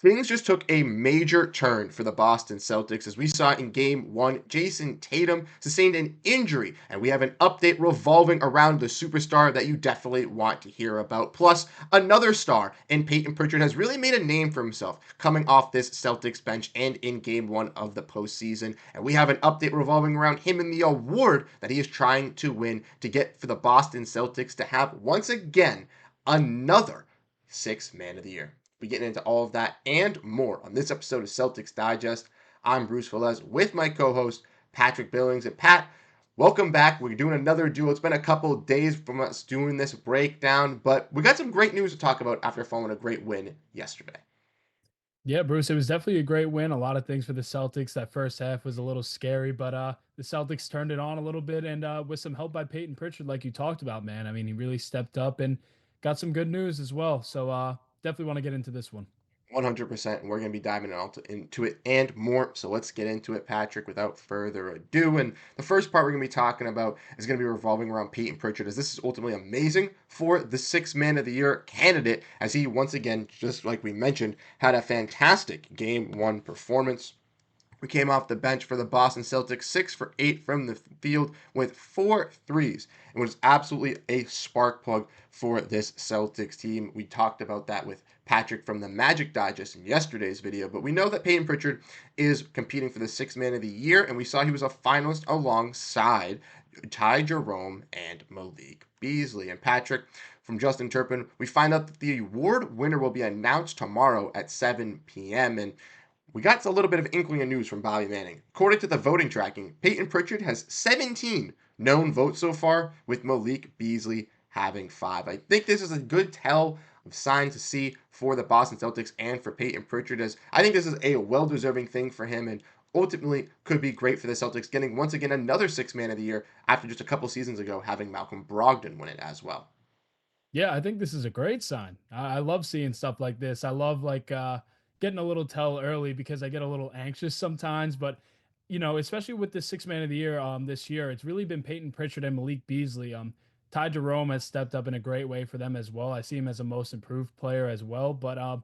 Things just took a major turn for the Boston Celtics as we saw in game one. Jayson Tatum sustained an injury, and we have an update revolving around the superstar that you definitely want to hear about. Plus, another star in Payton Pritchard has really made a name for himself coming off this Celtics bench and in game one of the postseason. And we have an update revolving around him and the award that he is trying to win to get for the Boston Celtics to have once again another Sixth Man of the Year. Be getting into all of that and more on this episode of Celtics Digest. I'm Bruce Velez with my co-host Patrick Billings. And Pat, welcome back. We're doing another duo. It's been a couple of days from us doing this breakdown, but we got some great news to talk about after following a great win yesterday. Yeah, Bruce, it was definitely a great win. A lot of things for the Celtics. That first half was a little scary, but the Celtics turned it on a little bit, and with some help by Payton Pritchard, like you talked about, man. I mean, he really stepped up and got some good news as well. So definitely want to get into this one. 100%, and we're going to be diving into it and more. So let's get into it, Patrick, without further ado. And the first part we're going to be talking about is going to be revolving around Payton Pritchard, as this is ultimately amazing for the Sixth Man of the Year candidate, as he once again, just like we mentioned, had a fantastic Game 1 performance. We came off the bench for the Boston Celtics, 6 for 8 from the field with 4 threes. It was absolutely a spark plug for this Celtics team. We talked about that with Patrick from the Magic Digest in yesterday's video, but we know that Payton Pritchard is competing for the Sixth Man of the Year, and we saw he was a finalist alongside Ty Jerome and Malik Beasley. And Patrick, from Justin Turpin, we find out that the award winner will be announced tomorrow at 7 p.m. And we got a little bit of inkling of news from Bobby Manning. According to the voting tracking, Payton Pritchard has 17 known votes so far, with Malik Beasley having 5. I think this is a good tell of sign to see for the Boston Celtics and for Payton Pritchard, as I think this is a well-deserving thing for him and ultimately could be great for the Celtics, getting once again another Sixth Man of the Year after just a couple seasons ago having Malcolm Brogdon win it as well. Yeah, I think this is a great sign. I love seeing stuff like this. I love getting a little tell early because I get a little anxious sometimes. But especially with the Six Man of the Year this year, it's really been Peyton Pritchard and Malik Beasley. Ty Jerome has stepped up in a great way for them as well. I see him as a most improved player as well. But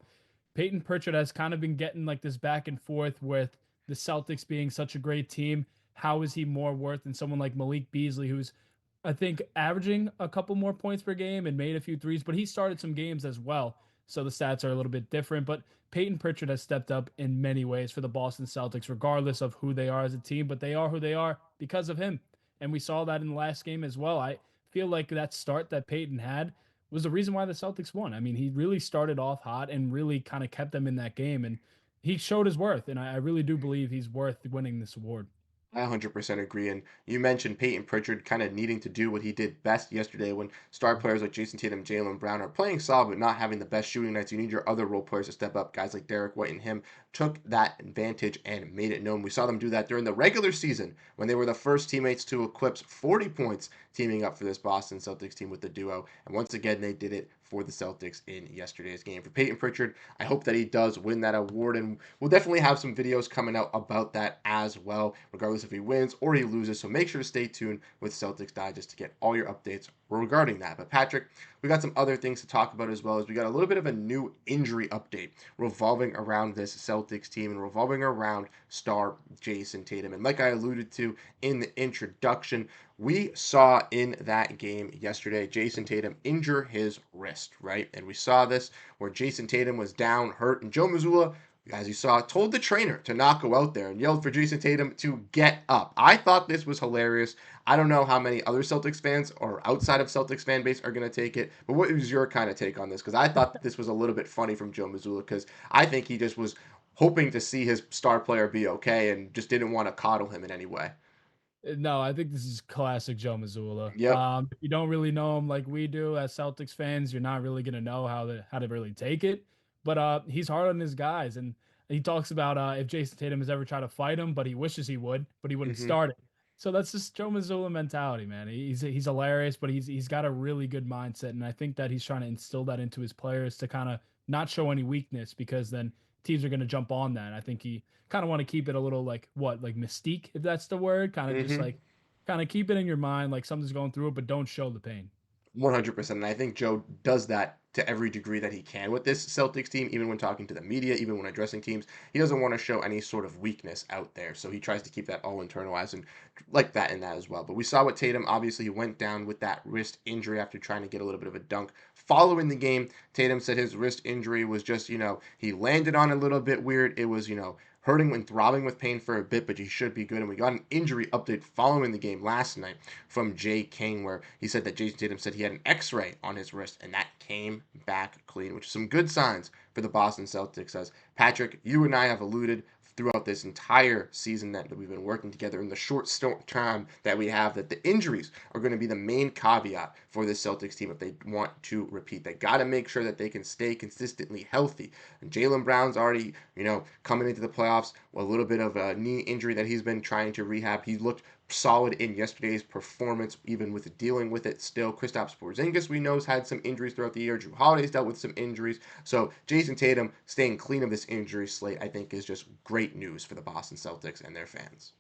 Peyton Pritchard has kind of been getting like this back and forth with the Celtics being such a great team. How is he more worth than someone like Malik Beasley, who's I think averaging a couple more points per game and made a few threes, but he started some games as well. So the stats are a little bit different. But Peyton Pritchard has stepped up in many ways for the Boston Celtics, regardless of who they are as a team, but they are who they are because of him. And we saw that in the last game as well. I feel like that start that Peyton had was the reason why the Celtics won. I mean, he really started off hot and really kind of kept them in that game. And he showed his worth. And I really do believe he's worth winning this award. I 100% agree. And you mentioned Peyton Pritchard kind of needing to do what he did best yesterday when star players like Jayson Tatum, Jaylen Brown are playing solid but not having the best shooting nights. You need your other role players to step up. Guys like Derrick White and him took that advantage and made it known. We saw them do that during the regular season when they were the first teammates to eclipse 40 points teaming up for this Boston Celtics team with the duo. And once again, they did it for the Celtics in yesterday's game. For Payton Pritchard, I hope that he does win that award, and we'll definitely have some videos coming out about that as well, regardless if he wins or he loses. So make sure to stay tuned with Celtics Digest to get all your updates regarding that. But Patrick, we got some other things to talk about as well, as we got a little bit of a new injury update revolving around this Celtics team and revolving around star Jayson Tatum. And like I alluded to in the introduction, we saw in that game yesterday Jayson Tatum injure his wrist, right? And we saw this where Jayson Tatum was down, hurt, and Joe Mazzulla, as you saw, told the trainer to not go out there and yelled for Jayson Tatum to get up. I thought this was hilarious. I don't know how many other Celtics fans or outside of Celtics fan base are going to take it, but what was your kind of take on this? Because I thought that this was a little bit funny from Joe Mazzulla, because I think he just was hoping to see his star player be okay and just didn't want to coddle him in any way. No, I think this is classic Joe Mazzulla. Yep. If you don't really know him like we do as Celtics fans, you're not really gonna know how to really take it. But he's hard on his guys, and he talks about if Jason Tatum has ever tried to fight him, but he wishes he would, but he wouldn't Hmm. start it. So that's just Joe Mazzulla mentality, man. He's hilarious, but he's got a really good mindset, and I think that he's trying to instill that into his players to kind of not show any weakness, because then teams are going to jump on that. I think he kind of want to keep it a little like mystique, if that's the word, kind of just Hmm. like kind of keep it in your mind like something's going through it, but don't show the pain. 100%. And I think Joe does that to every degree that he can with this Celtics team, even when talking to the media, even when addressing teams. He doesn't want to show any sort of weakness out there. So he tries to keep that all internalized and like that in that as well. But we saw what Tatum, obviously, he went down with that wrist injury after trying to get a little bit of a dunk. Following the game, Tatum said his wrist injury was just, he landed on a little bit weird. It was, hurting and throbbing with pain for a bit, but he should be good. And we got an injury update following the game last night from Jay King, where he said that Jayson Tatum said he had an X-ray on his wrist, and that came back clean, which is some good signs for the Boston Celtics. As Patrick, you and I have alluded throughout this entire season that we've been working together in the short time that we have, that the injuries are going to be the main caveat for this Celtics team if they want to repeat. They got to make sure that they can stay consistently healthy. And Jaylen Brown's already, coming into the playoffs with a little bit of a knee injury that he's been trying to rehab. He looked solid in yesterday's performance, even with dealing with it still. Kristaps Porziņģis, we know, has had some injuries throughout the year. Jrue Holiday's dealt with some injuries. So Jayson Tatum staying clean of this injury slate, I think, is just great news for the Boston Celtics and their fans.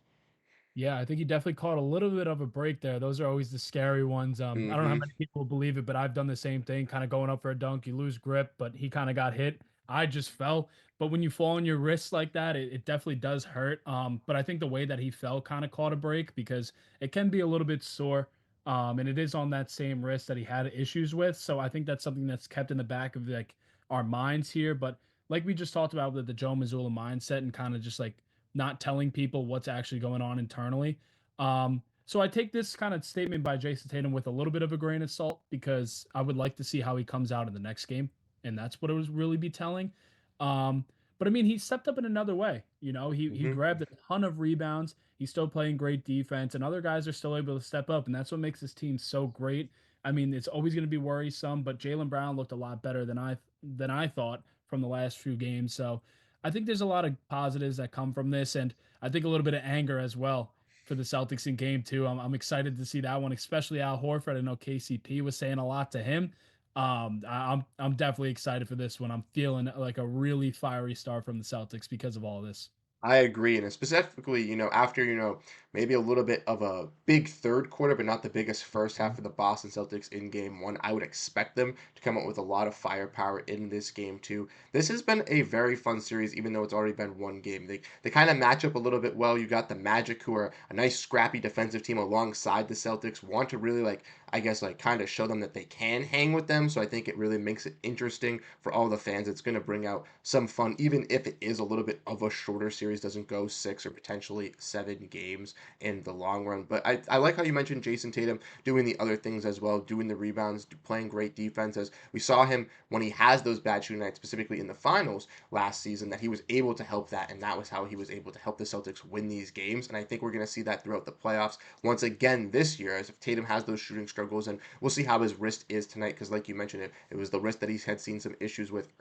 Yeah, I think he definitely caught a little bit of a break there. Those are always the scary ones. I don't know how Mm-hmm. many people believe it, but I've done the same thing, kind of going up for a dunk, you lose grip, but he kind of got hit. I just fell. But when you fall on your wrists like that, it definitely does hurt. But I think the way that he fell kind of caught a break because it can be a little bit sore. And it is on that same wrist that he had issues with. So I think that's something that's kept in the back of like our minds here. But like we just talked about with the Joe Mazzulla mindset and kind of just like not telling people what's actually going on internally. So I take this kind of statement by Jayson Tatum with a little bit of a grain of salt because I would like to see how he comes out in the next game, and that's what it was really be telling. Um, but I mean, he stepped up in another way. He Mm-hmm. grabbed a ton of rebounds. He's still playing great defense, and other guys are still able to step up, and that's what makes this team so great. I mean, it's always going to be worrisome, but Jaylen Brown looked a lot better than I thought from the last few games. So I think there's a lot of positives that come from this, and I think a little bit of anger as well for the Celtics in game two. I'm excited to see that one, especially Al Horford. I know KCP was saying a lot to him. I'm definitely excited for this one. I'm feeling like a really fiery start from the Celtics because of all this. I agree, and specifically, after maybe a little bit of a big third quarter, but not the biggest first half for the Boston Celtics in Game One, I would expect them to come up with a lot of firepower in this game too. This has been a very fun series, even though it's already been one game. They kind of match up a little bit well. You got the Magic, who are a nice scrappy defensive team alongside the Celtics, want to really I guess kind of show them that they can hang with them. So I think it really makes it interesting for all the fans. It's going to bring out some fun, even if it is a little bit of a shorter series, doesn't go 6 or potentially 7 games in the long run. But I like how you mentioned Jayson Tatum doing the other things as well, doing the rebounds, playing great defense. As we saw him when he has those bad shooting nights, specifically in the finals last season, that he was able to help that, and that was how he was able to help the Celtics win these games. And I think we're going to see that throughout the playoffs once again this year, as if Tatum has those shooting struggles, and we'll see how his wrist is tonight, because like you mentioned, it was the wrist that he had seen some issues with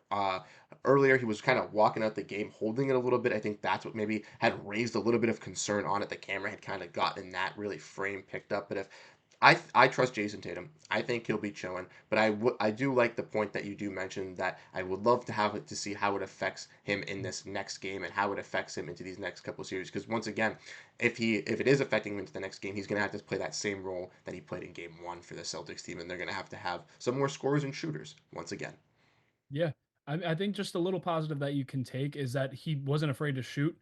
earlier. He was kind of walking out the game holding it a little bit. I think that's what maybe had raised a little bit of concern on it. The camera had kind of gotten that really frame picked up. But if I trust Jayson Tatum. I think he'll be chilling, but I do like the point that you do mention, that I would love to have it to see how it affects him in this next game and how it affects him into these next couple series. Because once again, if it is affecting him into the next game, he's going to have to play that same role that he played in Game One for the Celtics team, and they're going to have some more scorers and shooters once again. Yeah. I think just a little positive that you can take is that he wasn't afraid to shoot.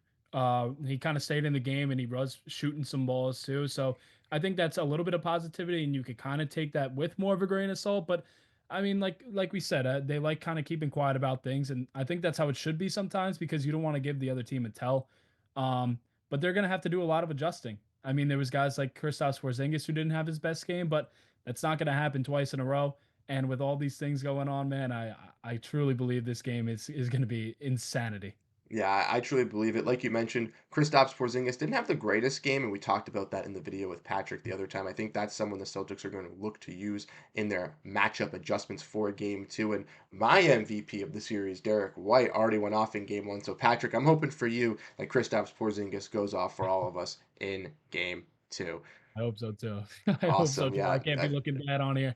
He kind of stayed in the game and he was shooting some balls too. So I think that's a little bit of positivity, and you could kind of take that with more of a grain of salt. But I mean, like we said, they like kind of keeping quiet about things, and I think that's how it should be sometimes because you don't want to give the other team a tell. Um, but they're gonna have to do a lot of adjusting. I mean, there was guys like Kristaps Porziņģis who didn't have his best game, but that's not gonna happen twice in a row. And with all these things going on, man, I truly believe this game is going to be insanity. Yeah, I truly believe it. Like you mentioned, Kristaps Porzingis didn't have the greatest game, and we talked about that in the video with Patrick the other time. I think that's someone the Celtics are going to look to use in their matchup adjustments for Game 2. And my MVP of the series, Derrick White, already went off in Game 1. So, Patrick, I'm hoping for you that Kristaps Porzingis goes off for all of us in Game 2. I hope so too. I hope so Awesome. too. I Yeah. can't be looking bad on here.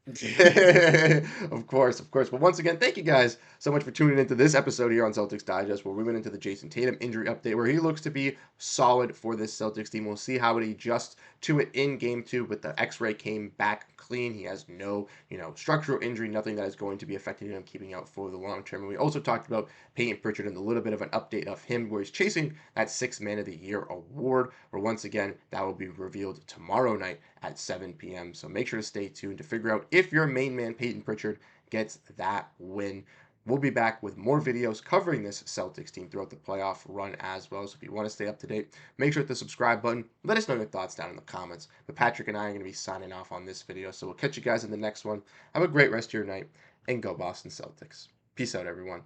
Of course, of course. But once again, thank you guys so much for tuning into this episode here on Celtics Digest, where we went into the Jayson Tatum injury update, where he looks to be solid for this Celtics team. We'll see how it adjusts to it in game two, but the X-ray came back clean. He has no, structural injury, nothing that is going to be affecting him keeping out for the long term. And we also talked about Payton Pritchard and a little bit of an update of him, where he's chasing that Sixth Man of the Year award, where once again, that will be revealed tomorrow night at 7 p.m. So make sure to stay tuned to figure out if your main man, Payton Pritchard, gets that win. We'll be back with more videos covering this Celtics team throughout the playoff run as well. So if you want to stay up to date, make sure to hit the subscribe button. Let us know your thoughts down in the comments. But Patrick and I are going to be signing off on this video. So we'll catch you guys in the next one. Have a great rest of your night and go Boston Celtics. Peace out, everyone.